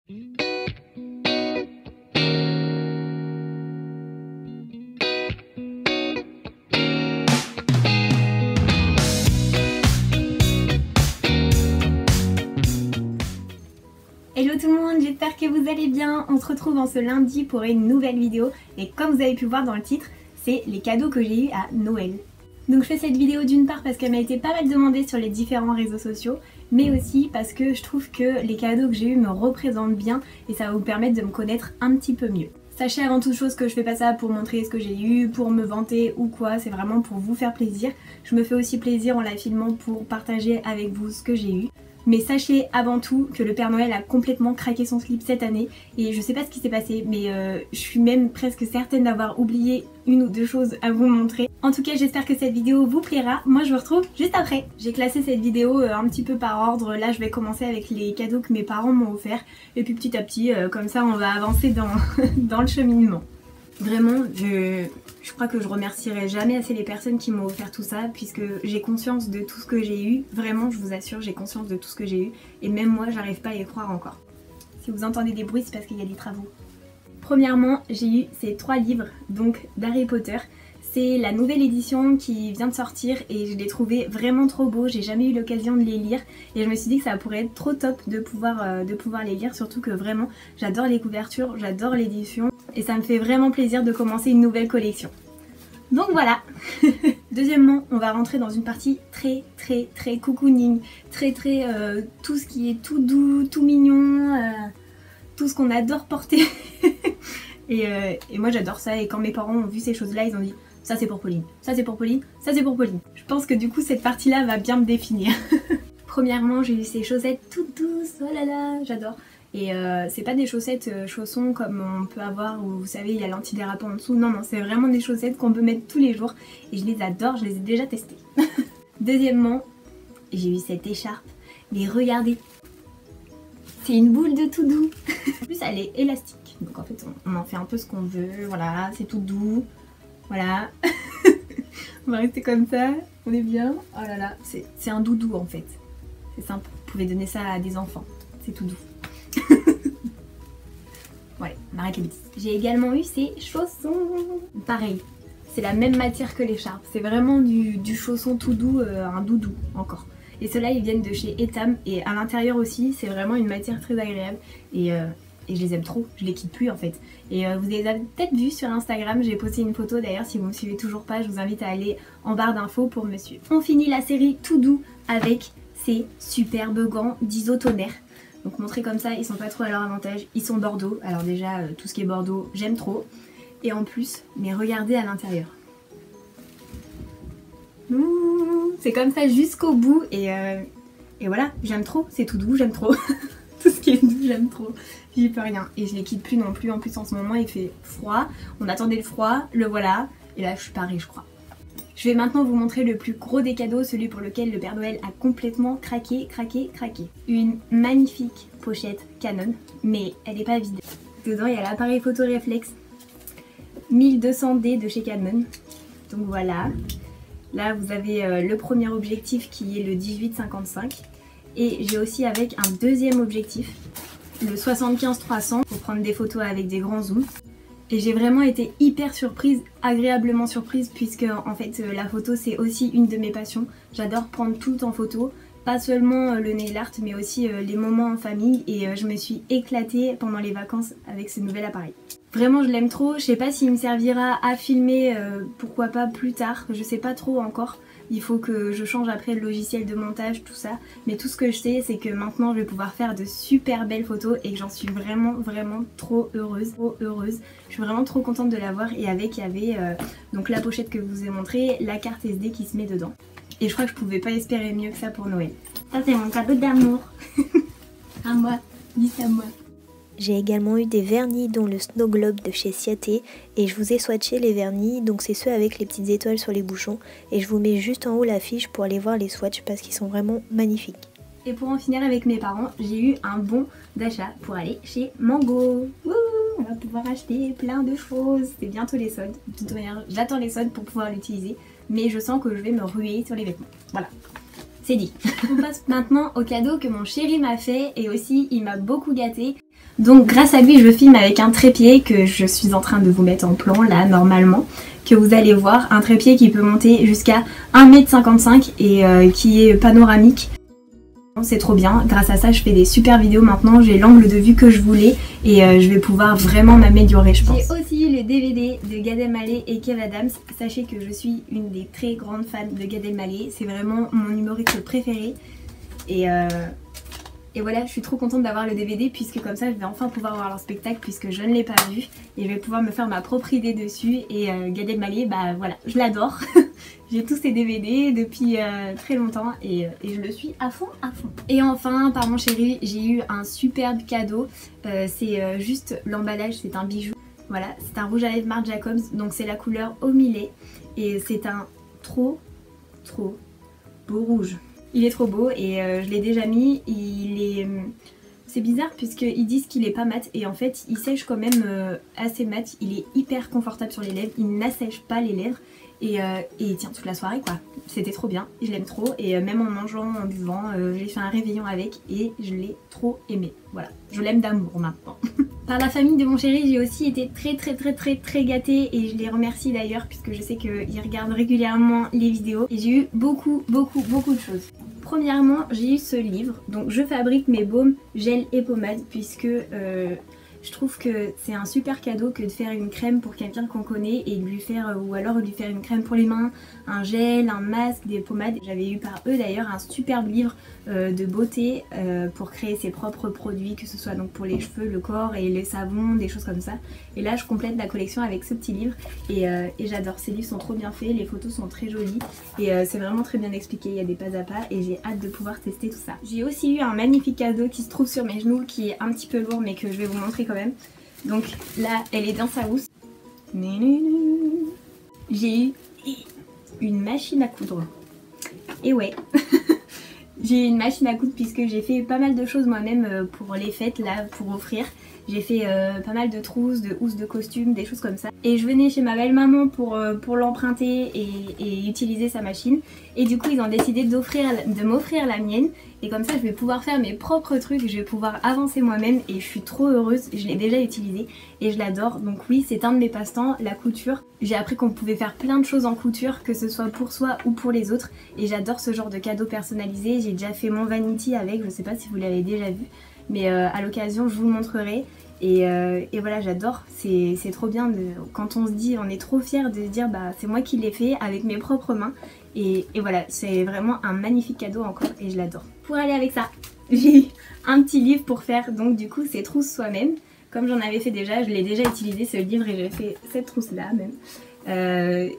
Hello tout le monde, j'espère que vous allez bien. On se retrouve en ce lundi pour une nouvelle vidéo et comme vous avez pu voir dans le titre, c'est les cadeaux que j'ai eu à Noël. Donc je fais cette vidéo d'une part parce qu'elle m'a été pas mal demandée sur les différents réseaux sociaux, mais aussi parce que je trouve que les cadeaux que j'ai eu me représentent bien et ça va vous permettre de me connaître un petit peu mieux. Sachez avant toute chose que je fais pas ça pour montrer ce que j'ai eu, pour me vanter ou quoi, c'est vraiment pour vous faire plaisir. Je me fais aussi plaisir en la filmant pour partager avec vous ce que j'ai eu. Mais sachez avant tout que le Père Noël a complètement craqué son slip cette année et je sais pas ce qui s'est passé mais je suis même presque certaine d'avoir oublié une ou deux choses à vous montrer. En tout cas j'espère que cette vidéo vous plaira, moi je vous retrouve juste après. J'ai classé cette vidéo un petit peu par ordre, là je vais commencer avec les cadeaux que mes parents m'ont offerts et puis petit à petit comme ça on va avancer dans le cheminement. Vraiment, je crois que je remercierai jamais assez les personnes qui m'ont offert tout ça puisque j'ai conscience de tout ce que j'ai eu. Vraiment, je vous assure, j'ai conscience de tout ce que j'ai eu et même moi, j'arrive pas à y croire encore. Si vous entendez des bruits, c'est parce qu'il y a des travaux. Premièrement, j'ai eu ces 3 livres donc d'Harry Potter. C'est la nouvelle édition qui vient de sortir et je l'ai trouvé vraiment trop beau, j'ai jamais eu l'occasion de les lire et je me suis dit que ça pourrait être trop top de pouvoir les lire, surtout que vraiment j'adore les couvertures, j'adore l'édition et ça me fait vraiment plaisir de commencer une nouvelle collection. Donc voilà. Deuxièmement, on va rentrer dans une partie très cocooning, très tout ce qui est tout doux, tout mignon, tout ce qu'on adore porter. et moi j'adore ça et quand mes parents ont vu ces choses là ils ont dit ça c'est pour Pauline, ça c'est pour Pauline, ça c'est pour Pauline. Je pense que du coup cette partie là va bien me définir. Premièrement j'ai eu ces chaussettes toutes douces, oh là là, j'adore. Et c'est pas des chaussettes chaussons comme on peut avoir où vous savez il y a l'antidérapant en dessous, non c'est vraiment des chaussettes qu'on peut mettre tous les jours et je les adore, je les ai déjà testées. Deuxièmement j'ai eu cette écharpe, mais regardez, c'est une boule de tout doux. En plus elle est élastique, donc en fait on en fait un peu ce qu'on veut, voilà, c'est tout doux, voilà. On va rester comme ça, on est bien. Oh là là, c'est un doudou en fait, c'est simple, vous pouvez donner ça à des enfants, c'est tout doux. Ouais, on arrête les bêtises. J'ai également eu ces chaussons. Pareil, c'est la même matière que l'écharpe. C'est vraiment du chausson tout doux, un doudou encore. Et ceux-là, ils viennent de chez Etam. Et à l'intérieur aussi, c'est vraiment une matière très agréable. Et je les aime trop, je les quitte plus en fait. Et vous les avez peut-être vus sur Instagram, j'ai posté une photo d'ailleurs, si vous me suivez toujours pas, je vous invite à aller en barre d'infos pour me suivre. On finit la série tout doux avec ces superbes gants d'Isotoner. Donc montrés comme ça, ils sont pas trop à leur avantage, ils sont bordeaux, alors déjà tout ce qui est bordeaux j'aime trop. Et en plus, mais regardez à l'intérieur. C'est comme ça jusqu'au bout et voilà, j'aime trop, c'est tout doux, j'aime trop. Tout ce qui est doux, j'aime trop, j'y peux rien. Et je les quitte plus non plus, en plus en ce moment il fait froid, on attendait le froid, le voilà, et là je suis parée je crois. Je vais maintenant vous montrer le plus gros des cadeaux, celui pour lequel le Père Noël a complètement craqué. Une magnifique pochette Canon, mais elle n'est pas vide. Dedans il y a l'appareil photo réflexe 1200D de chez Canon. Donc voilà, là vous avez le premier objectif qui est le 18-55. Et j'ai aussi avec un deuxième objectif, le 75-300 pour prendre des photos avec des grands zooms. Et j'ai vraiment été hyper surprise, agréablement surprise puisque en fait la photo c'est aussi une de mes passions. J'adore prendre tout en photo, pas seulement le nail art mais aussi les moments en famille et je me suis éclatée pendant les vacances avec ce nouvel appareil. Vraiment je l'aime trop, je sais pas s'il me servira à filmer, pourquoi pas plus tard, je sais pas trop encore. Il faut que je change après le logiciel de montage, tout ça. Mais tout ce que je sais, c'est que maintenant je vais pouvoir faire de super belles photos et que j'en suis vraiment trop heureuse. Je suis vraiment trop contente de l'avoir et avec il y avait donc la pochette que je vous ai montrée, la carte SD qui se met dedans. Et je crois que je pouvais pas espérer mieux que ça pour Noël. Ça c'est mon cadeau d'amour. À moi, dis à moi. J'ai également eu des vernis dont le Snow Globe de chez Ciaté et je vous ai swatché les vernis, donc c'est ceux avec les petites étoiles sur les bouchons et je vous mets juste en haut l'affiche pour aller voir les swatchs parce qu'ils sont vraiment magnifiques. Et pour en finir avec mes parents, j'ai eu un bon d'achat pour aller chez Mango. Wouh, on va pouvoir acheter plein de choses, c'est bientôt les soldes. De toute manière, j'attends les soldes pour pouvoir l'utiliser, mais je sens que je vais me ruer sur les vêtements. Voilà. c'est dit. On passe maintenant au cadeau que mon chéri m'a fait et aussi il m'a beaucoup gâté. Donc grâce à lui je filme avec un trépied que je suis en train de vous mettre en plan là normalement, que vous allez voir, un trépied qui peut monter jusqu'à 1,55 m et qui est panoramique. C'est trop bien, grâce à ça je fais des super vidéos maintenant, j'ai l'angle de vue que je voulais et je vais pouvoir vraiment m'améliorer je pense. J'ai aussi eu le DVD de Gad Elmaleh et Kev Adams. Sachez que je suis une des très grandes fans de Gad Elmaleh, c'est vraiment mon humoriste préféré et voilà, je suis trop contente d'avoir le DVD puisque comme ça je vais enfin pouvoir voir leur spectacle puisque je ne l'ai pas vu et je vais pouvoir me faire ma propre idée dessus et Gad Elmaleh, bah voilà, je l'adore. J'ai tous ces DVD depuis très longtemps et je le suis à fond à fond. Et enfin, par mon chéri, j'ai eu un superbe cadeau. C'est juste l'emballage, c'est un bijou. Voilà, c'est un rouge à lèvres Marc Jacobs, donc c'est la couleur au millet. Et c'est un trop beau rouge. Il est trop beau et je l'ai déjà mis. C'est bizarre puisqu'ils disent qu'il est pas mat et en fait il sèche quand même assez mat. Il est hyper confortable sur les lèvres, il n'assèche pas les lèvres. Et il tient toute la soirée quoi, c'était trop bien, je l'aime trop et même en mangeant, en buvant, j'ai fait un réveillon avec et je l'ai trop aimé, voilà, je l'aime d'amour maintenant. Par la famille de mon chéri j'ai aussi été très gâtée et je les remercie d'ailleurs puisque je sais qu'ils regardent régulièrement les vidéos et j'ai eu beaucoup de choses. Premièrement j'ai eu ce livre, donc je fabrique mes baumes, gel et pommades puisque je trouve que c'est un super cadeau que de faire une crème pour quelqu'un qu'on connaît et de lui faire, ou alors lui faire une crème pour les mains, un gel, un masque, des pommades. J'avais eu par eux d'ailleurs un superbe livre de beauté pour créer ses propres produits, que ce soit donc pour les cheveux, le corps et les savons, des choses comme ça. Et là je complète la collection avec ce petit livre et j'adore, ces livres sont trop bien faits, les photos sont très jolies et c'est vraiment très bien expliqué, il y a des pas à pas et j'ai hâte de pouvoir tester tout ça. J'ai aussi eu un magnifique cadeau qui se trouve sur mes genoux, qui est un petit peu lourd mais que je vais vous montrer quand même. Donc là elle est dans sa housse. J'ai eu une machine à coudre. Et ouais j'ai eu une machine à coudre puisque j'ai fait pas mal de choses moi-même pour les fêtes là, pour offrir. J'ai fait pas mal de trousses, de housses de costumes, des choses comme ça. Et je venais chez ma belle maman pour l'emprunter et utiliser sa machine. Et du coup ils ont décidé de m'offrir la mienne. Et comme ça je vais pouvoir faire mes propres trucs, je vais pouvoir avancer moi-même et je suis trop heureuse. Je l'ai déjà utilisé et je l'adore. Donc oui, c'est un de mes passe-temps, la couture. J'ai appris qu'on pouvait faire plein de choses en couture, que ce soit pour soi ou pour les autres. Et j'adore ce genre de cadeaux personnalisés. J'ai déjà fait mon vanity avec, je sais pas si vous l'avez déjà vu. Mais à l'occasion je vous le montrerai. Et voilà, j'adore, c'est trop bien quand on se dit, on est trop fiers de se dire bah c'est moi qui l'ai fait avec mes propres mains et voilà, c'est vraiment un magnifique cadeau encore et je l'adore. Pour aller avec ça, j'ai eu un petit livre pour faire donc du coup ces trousses soi-même. Comme j'en avais fait déjà, je l'ai déjà utilisé ce livre et j'ai fait cette trousse là même.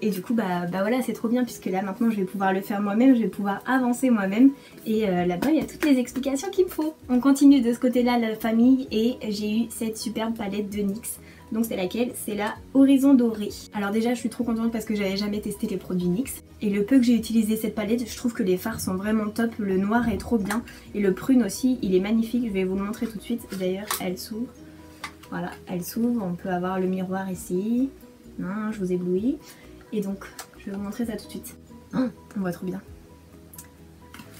Et du coup bah voilà, c'est trop bien puisque là maintenant je vais pouvoir le faire moi-même, je vais pouvoir avancer moi-même et là-bas il y a toutes les explications qu'il me faut. On continue de ce côté là la famille et j'ai eu cette superbe palette de NYX. Donc c'est laquelle? C'est la Horizon Doré. Alors déjà je suis trop contente parce que j'avais jamais testé les produits NYX et le peu que j'ai utilisé cette palette, je trouve que les fards sont vraiment top, le noir est trop bien et le prune aussi il est magnifique, je vais vous le montrer tout de suite. D'ailleurs elle s'ouvre, voilà elle s'ouvre, on peut avoir le miroir ici. Non, je vous éblouis. Et donc, je vais vous montrer ça tout de suite. Oh, on voit trop bien.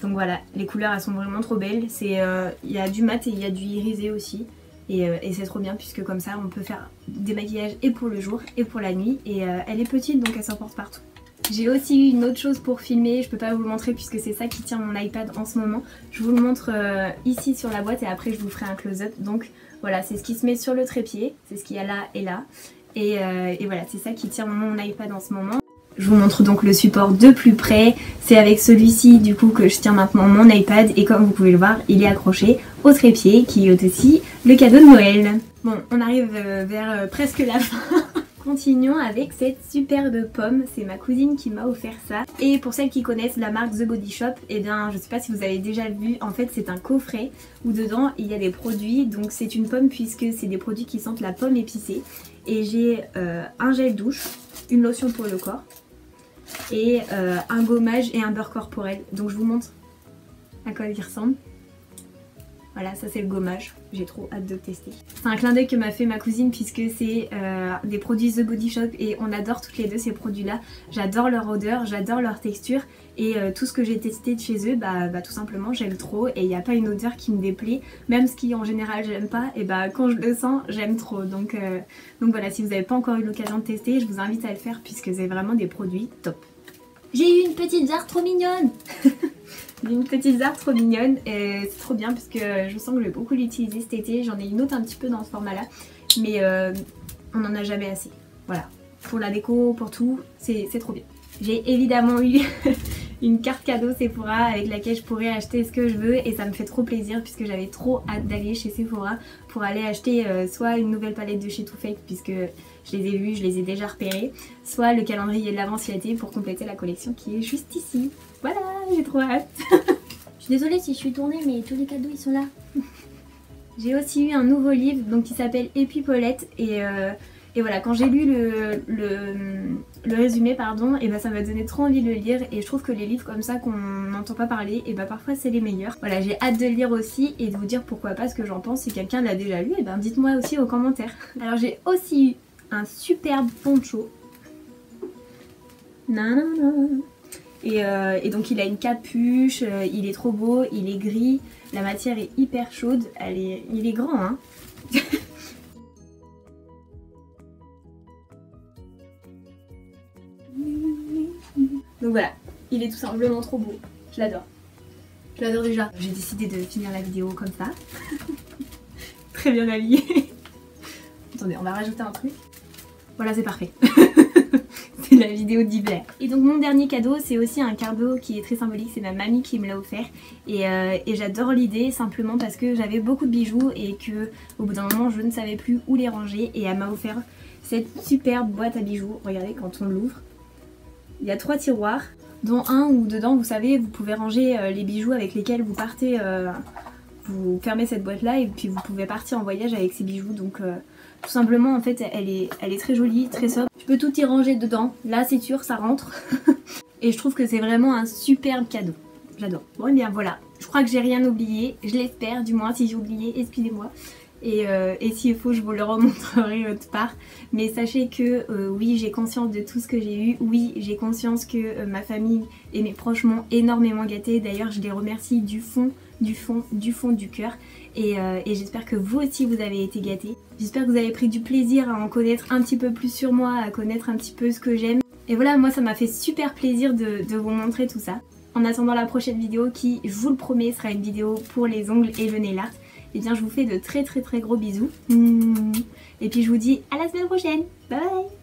Donc voilà, les couleurs elles sont vraiment trop belles. Il y a du mat et il y a du irisé aussi. Et c'est trop bien puisque comme ça on peut faire des maquillages et pour le jour et pour la nuit. Et elle est petite donc elle s'emporte partout. J'ai aussi eu une autre chose pour filmer, je peux pas vous le montrer puisque c'est ça qui tient mon iPad en ce moment. Je vous le montre ici sur la boîte et après je vous ferai un close-up. Donc voilà, c'est ce qui se met sur le trépied, c'est ce qu'il y a là et là. Et voilà, c'est ça qui tient mon iPad en ce moment. Je vous montre donc le support de plus près. C'est avec celui-ci du coup que je tiens maintenant mon iPad. Et comme vous pouvez le voir, il est accroché au trépied qui est aussi le cadeau de Noël. Bon, on arrive vers presque la fin. Continuons avec cette superbe pomme, c'est ma cousine qui m'a offert ça. Et pour celles qui connaissent la marque The Body Shop, eh bien je sais pas si vous avez déjà vu, en fait c'est un coffret où dedans il y a des produits. Donc c'est une pomme puisque c'est des produits qui sentent la pomme épicée. Et j'ai un gel douche, une lotion pour le corps et un gommage et un beurre corporel. Donc je vous montre à quoi il ressemble. Voilà, ça c'est le gommage, j'ai trop hâte de le tester. C'est un clin d'œil que m'a fait ma cousine puisque c'est des produits The Body Shop et on adore toutes les deux ces produits là. J'adore leur odeur, j'adore leur texture et tout ce que j'ai testé de chez eux, bah tout simplement j'aime trop et il n'y a pas une odeur qui me déplaît. Même ce qui en général j'aime pas, et bah quand je le sens j'aime trop. Donc voilà, si vous n'avez pas encore eu l'occasion de tester, je vous invite à le faire puisque c'est vraiment des produits top. J'ai eu une petite zarre trop mignonne. J'ai une petite zarre trop mignonne et c'est trop bien parce que je sens que je vais beaucoup l'utiliser cet été. J'en ai une autre un petit peu dans ce format là, mais on n'en a jamais assez. Voilà, pour la déco, pour tout, c'est trop bien. J'ai évidemment eu une carte cadeau Sephora avec laquelle je pourrais acheter ce que je veux et ça me fait trop plaisir puisque j'avais trop hâte d'aller chez Sephora pour aller acheter soit une nouvelle palette de chez Too Faced puisque je les ai vus, je les ai déjà repérés, soit le calendrier de l'avant Ciaté pour compléter la collection qui est juste ici. Voilà, j'ai trop hâte. Je suis désolée si je suis tournée mais tous les cadeaux ils sont là. J'ai aussi eu un nouveau livre donc, qui s'appelle Épipolette et voilà, quand j'ai lu le résumé, pardon, et bah ça m'a donné trop envie de le lire et je trouve que les livres comme ça qu'on n'entend pas parler, et bah parfois c'est les meilleurs. Voilà, j'ai hâte de le lire aussi et de vous dire pourquoi pas ce que j'en pense. Si quelqu'un l'a déjà lu, et ben dites-moi aussi aux commentaires. Alors j'ai aussi eu un superbe poncho. Nanana. Et donc il a une capuche, il est trop beau, il est gris, la matière est hyper chaude, il est grand hein. Donc voilà, il est tout simplement trop beau, je l'adore. Je l'adore déjà. J'ai décidé de finir la vidéo comme ça. Très bien habillée. Attendez, on va rajouter un truc. Voilà, c'est parfait. C'est la vidéo d'hiver. Et donc mon dernier cadeau, c'est aussi un cadeau qui est très symbolique, c'est ma mamie qui me l'a offert. Et j'adore l'idée simplement parce que j'avais beaucoup de bijoux et que au bout d'un moment je ne savais plus où les ranger. Et elle m'a offert cette superbe boîte à bijoux. Regardez quand on l'ouvre. Il y a 3 tiroirs, dont un où dedans, vous savez, vous pouvez ranger les bijoux avec lesquels vous partez, vous fermez cette boîte là et puis vous pouvez partir en voyage avec ces bijoux. Donc tout simplement en fait elle est très jolie, très sobre. Je peux tout y ranger dedans, là c'est sûr ça rentre. Et je trouve que c'est vraiment un superbe cadeau, j'adore. Bon et bien voilà, je crois que j'ai rien oublié, je l'espère du moins. Si j'ai oublié, excusez-moi. Et s'il faut je vous le remontrerai autre part. Mais sachez que oui, j'ai conscience de tout ce que j'ai eu. Oui, j'ai conscience que ma famille et mes proches m'ont énormément gâtée. D'ailleurs je les remercie du fond du cœur. Et j'espère que vous aussi vous avez été gâtés. J'espère que vous avez pris du plaisir à en connaître un petit peu plus sur moi, à connaître un petit peu ce que j'aime. Et voilà, moi ça m'a fait super plaisir de vous montrer tout ça. En attendant la prochaine vidéo qui, je vous le promets, sera une vidéo pour les ongles et le nail art. Et bien je vous fais de très gros bisous. Et puis je vous dis à la semaine prochaine. Bye bye.